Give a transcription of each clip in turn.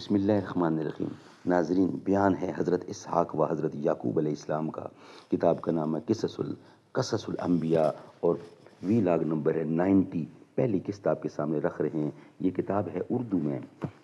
بسم اللہ الرحمن الرحیم۔ ناظرین، بیان ہے حضرت اسحاق و حضرت یعقوب علیہ السلام کا۔ کتاب کا نام ہے قصص الانبیاء اور وی لاگ نمبر ہے 90۔ پہلی کتاب کے سامنے رکھ رہے ہیں۔ یہ کتاب ہے اردو میں۔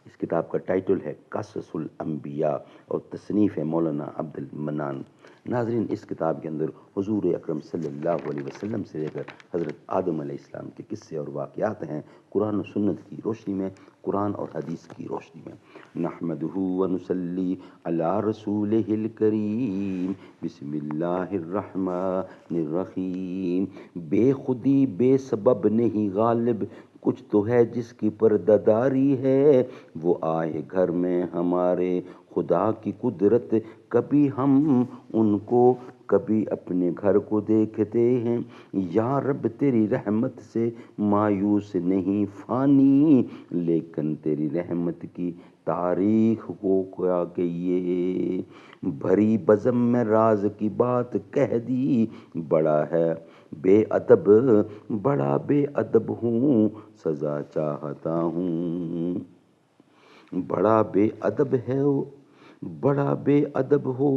اس کتاب کا ٹائٹل ہے قصص الانبیاء اور تصنیف ہے مولانا عبد المنان۔ ناظرین، اس کتاب کے اندر حضور اکرم صلی اللہ علیہ وسلم سے لے کر حضرت آدم علیہ السلام کے قصے اور واقعات ہیں، قرآن و سنت کی روشنی میں، قرآن اور حدیث کی روشنی میں۔ نحمدہ و نصلی علی رسولہ الکریم، بسم اللہ الرحمن الرحیم۔ بے خودی بے سبب نہیں غالب، کچھ تو ہے جس کی پردہ داری ہے، وہ آئے گھر میں ہمارے خدا کی قدرت، کبھی ہم ان کو کبھی اپنے گھر کو دیکھتے ہیں۔ یا رب تیری رحمت سے مایوس نہیں فانی، لیکن تیری رحمت کی تاریخ کو کیا کہیے۔ بھری بزم میں راز کی بات کہہ دی، بڑا بے ادب ہوں، سزا چاہتا ہوں۔ بڑا بے ادب ہو،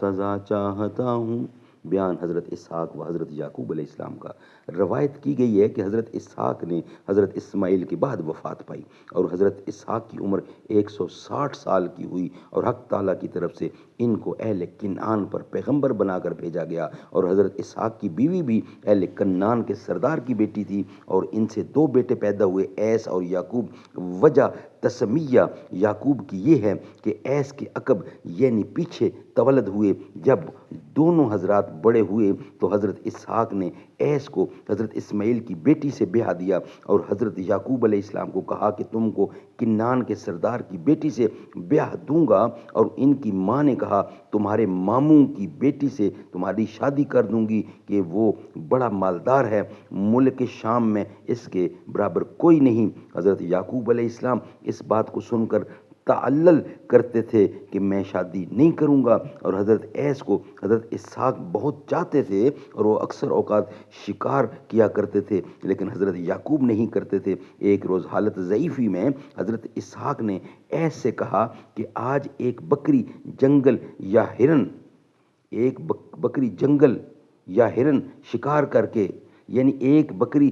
سزا چاہتا ہوں۔ بیان حضرت اسحاق و حضرت یعقوب علیہ السلام کا۔ روایت کی گئی ہے کہ حضرت اسحاق نے حضرت اسماعیل کے بعد وفات پائی اور حضرت اسحاق کی عمر 160 سال کی ہوئی، اور حق تعالیٰ کی طرف سے ان کو اہل کنعان پر پیغمبر بنا کر بھیجا گیا، اور حضرت اسحاق کی بیوی بھی اہل کنعان کے سردار کی بیٹی تھی، اور ان سے 2 بیٹے پیدا ہوئے، ایس اور یعقوب۔ وجہ تسمیہ یعقوب کی یہ ہے کہ ایس کے عقب یعنی پیچھے تولد ہوئے۔ جب دونوں حضرات بڑے ہوئے تو حضرت اسحاق نے ایس کو حضرت اسماعیل کی بیٹی سے بیاہ دیا، اور حضرت یعقوب علیہ السلام کو کہا کہ تم کو کنعان کے سردار کی بیٹی سے بیاہ دوں گا، اور ان کی ماں نے کہا تمہارے ماموں کی بیٹی سے تمہاری شادی کر دوں گی کہ وہ بڑا مالدار ہے، ملک شام میں اس کے برابر کوئی نہیں۔ حضرت یعقوب علیہ السلام اس بات کو سن کر تعلل کرتے تھے کہ میں شادی نہیں کروں گا، اور حضرت ایس کو حضرت اسحاق بہت چاہتے تھے، اور وہ اکثر اوقات شکار کیا کرتے تھے، لیکن حضرت یعقوب نہیں کرتے تھے۔ ایک روز حالت ضعیفی میں حضرت اسحاق نے ایس سے کہا کہ آج ایک بکری جنگل یا ہرن شکار کر کے، یعنی ایک بکری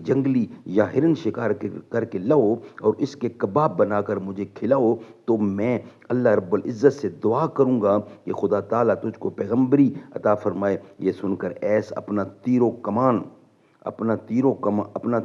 جنگلی یا ہرن شکار کر کے لاؤ اور اس کے کباب بنا کر مجھے کھلاؤ، تو میں اللہ رب العزت سے دعا کروں گا کہ خدا تعالیٰ تجھ کو پیغمبری عطا فرمائے۔ یہ سن کر ایس اپنا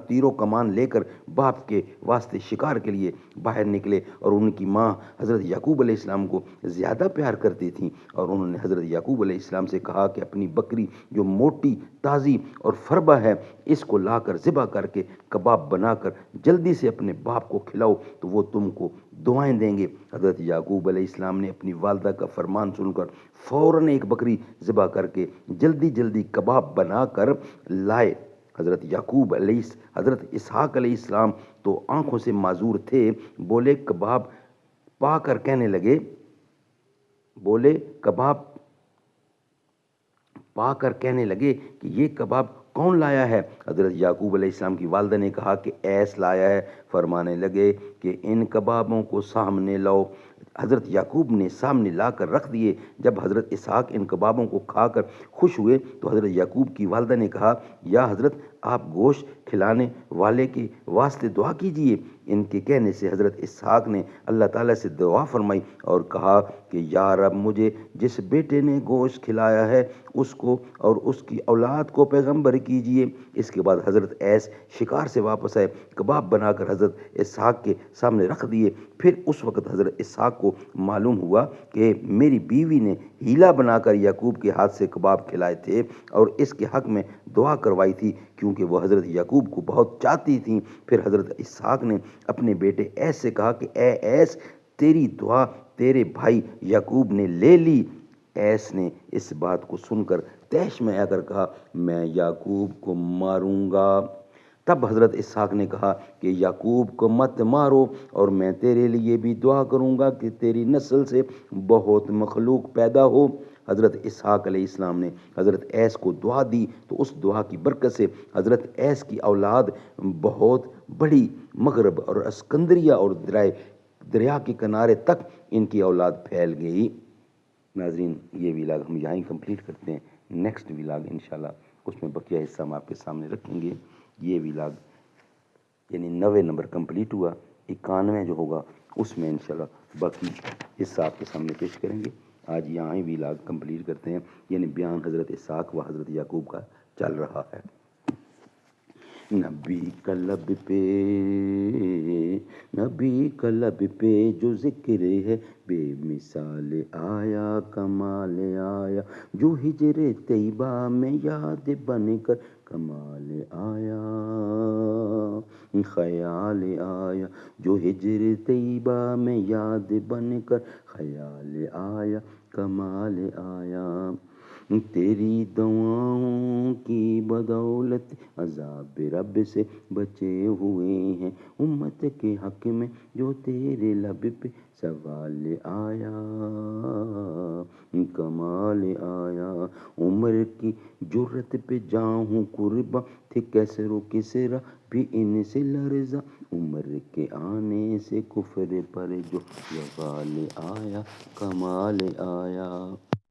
تیر و کمان لے کر باپ کے واسطے شکار کے لیے باہر نکلے، اور ان کی ماں حضرت یعقوب علیہ السلام کو زیادہ پیار کرتی تھیں، اور انہوں نے حضرت یعقوب علیہ السلام سے کہا کہ اپنی بکری جو موٹی، تازی اور فربہ ہے، اس کو لا کر ذبح کر کے کباب بنا کر جلدی سے اپنے باپ کو کھلاؤ تو وہ تم کو دعائیں دیں گے۔ حضرت یعقوب علیہ السلام نے اپنی والدہ کا فرمان سن کر فوراً ایک بکری ذبح کر کے جلدی کباب بنا کر لائے۔ حضرت اسحاق علیہ السلام تو آنکھوں سے معذور تھے، بولے کباب پا کر کہنے لگے کہ یہ کباب کون لایا ہے؟ حضرت یعقوب علیہ السلام کی والدہ نے کہا کہ ایس لایا ہے۔ فرمانے لگے کہ ان کبابوں کو سامنے لاؤ۔ حضرت یعقوب نے سامنے لا کر رکھ دیے۔ جب حضرت اسحاق ان کبابوں کو کھا کر خوش ہوئے تو حضرت یعقوب کی والدہ نے کہا یا حضرت آپ گوشت کھلانے والے کے واسطے دعا کیجئے۔ ان کے کہنے سے حضرت اسحاق نے اللہ تعالیٰ سے دعا فرمائی اور کہا کہ یا رب مجھے جس بیٹے نے گوشت کھلایا ہے اس کو اور اس کی اولاد کو پیغمبر کیجئے۔ اس کے بعد حضرت ایس شکار سے واپس آئے، کباب بنا کر حضرت اسحاق کے سامنے رکھ دیے۔ پھر اس وقت حضرت اسحاق کو معلوم ہوا کہ میری بیوی نے ہیلا بنا کر یعقوب کے ہاتھ سے کباب کھلائے تھے اور اس کے حق میں دعا کروائی تھی، کیونکہ وہ حضرت یعقوب کو بہت چاہتی تھیں۔ پھر حضرت اسحاق نے اپنے بیٹے ایس سے کہا کہ اے ایس، تیری دعا تیرے بھائی یعقوب نے لے لی۔ ایس نے اس بات کو سن کر طیش میں آ کر کہا میں یعقوب کو ماروں گا۔ تب حضرت اسحاق نے کہا کہ یعقوب کو مت مارو، اور میں تیرے لیے بھی دعا کروں گا کہ تیری نسل سے بہت مخلوق پیدا ہو۔ حضرت اسحاق علیہ السلام نے حضرت ایس کو دعا دی تو اس دعا کی برکت سے حضرت ایس کی اولاد بہت بڑی مغرب اور اسکندریہ اور دریا کے کنارے تک ان کی اولاد پھیل گئی۔ ناظرین یہ ولاگ ہم یہاں ہی کمپلیٹ کرتے ہیں، نیکسٹ ولاگ انشاءاللہ اس میں بقیہ حصہ ہم آپ کے سامنے رکھیں گے۔ یہ ولاگ یعنی 90 نمبر کمپلیٹ ہوا، 91 جو ہوگا اس میں انشاءاللہ باقی حصہ آپ کے سامنے پیش کریں گے۔ آج یہاں ہی ولاگ کمپلیٹ کرتے ہیں، یعنی بیان حضرت اسحاق و حضرت یعقوب کا چل رہا ہے۔ نبی کا لب پہ جو ذکر ہے بے مثال آیا، کمال آیا جو ہجر طیبہ میں یاد بن کر، کمال آیا خیال آیا جو ہجر طیبہ میں یاد بن کر، خیال آیا کمال آیا۔ تیری دعاؤں کی بدولت عذاب رب سے بچے ہوئے ہیں، امت کے حق میں جو تیرے لب پہ سوال آیا کمال آیا۔ عمر کی جرت پہ جاؤں قرباں تھے کیسر و کسریٰ بھی ان سے لرزاں، عمر کے آنے سے کفر پر جو وبال آیا کمال آیا۔